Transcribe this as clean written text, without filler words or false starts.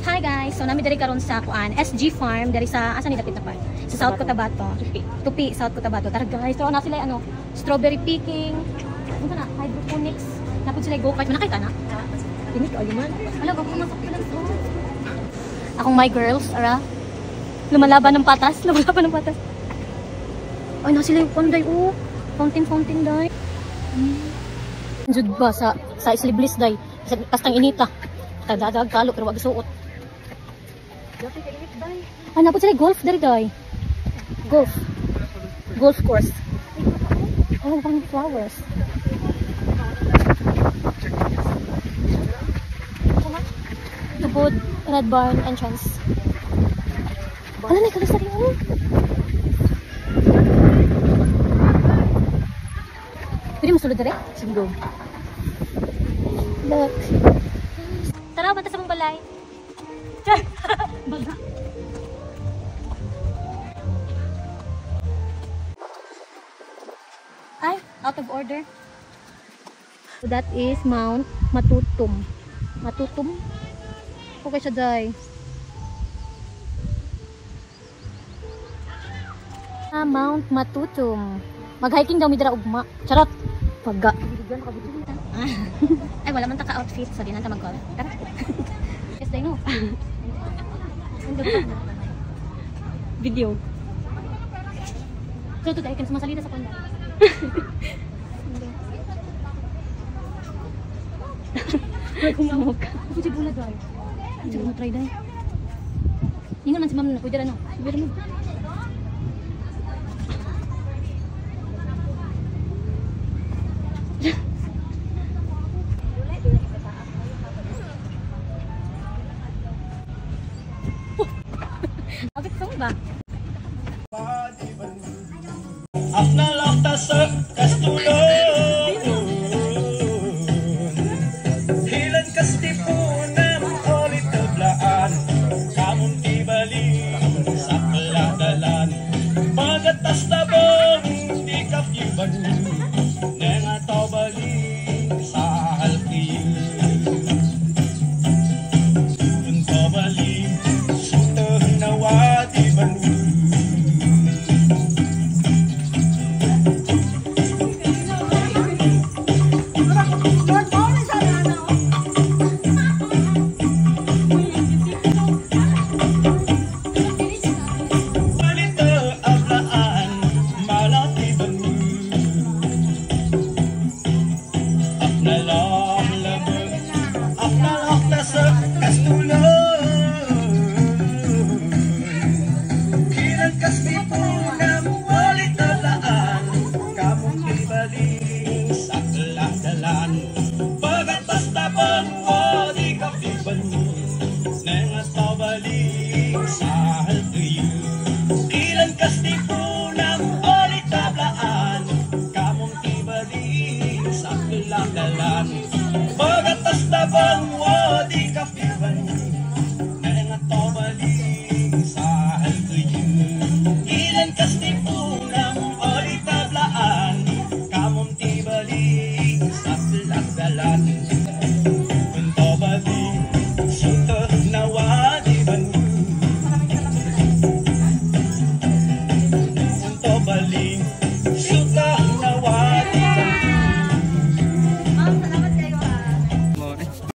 Hi guys, so nami diri karon sa kuan SG Farm dari sa asa ni dapit na park sa South Cotabato. Tupi, South Cotabato. Tara guys, so na sila ano, strawberry picking. Ano na, hydroponics. Napud sila go-kart. Nakita na? Ini ko aliman. Wala ba ko masok pala to. Akong my girls, ara. Lumalaban ng patas, lumalaban ng patas. Ay, na sila yung panday fountain day. Jud ba sa Isliblis day. Kastang inita. Tagdadag kalo pero wag suot. Ah, napod sila golf dari day. Golf course. Oh, pang flowers. Tubod, Red Barn entrance. Ano na kalis tadi mo? Pwede mo sulod dari? Sige go. Look. Tara, banta sa mong balay. Baga. Ay, out of order. So that is Mount Matutum. Okay siya, day. Mount Matutum. Mag-hiking daw mi dira ugma. Charot. Baga. Ay, wala man ta ka-outfit. So, di na ta mag-call. Tara. Yes, day no. Video. So, ito dahil kan sumasalita sa kanya. Kumamog ka. Kasi bula dahil. Sige mo try dahil. Ingon man si ma'am na. Pwede rin no. Pwede mo. Bakit song ba? Apnalakta sa kastulog Hilan kastipunan ulit tablaan Kamong ibaling sa kaladalan Pagatas tabang di kapiban Nenga tabaling sa halkiyin Kung tabaling sutah nawadi banu Pagatas tabang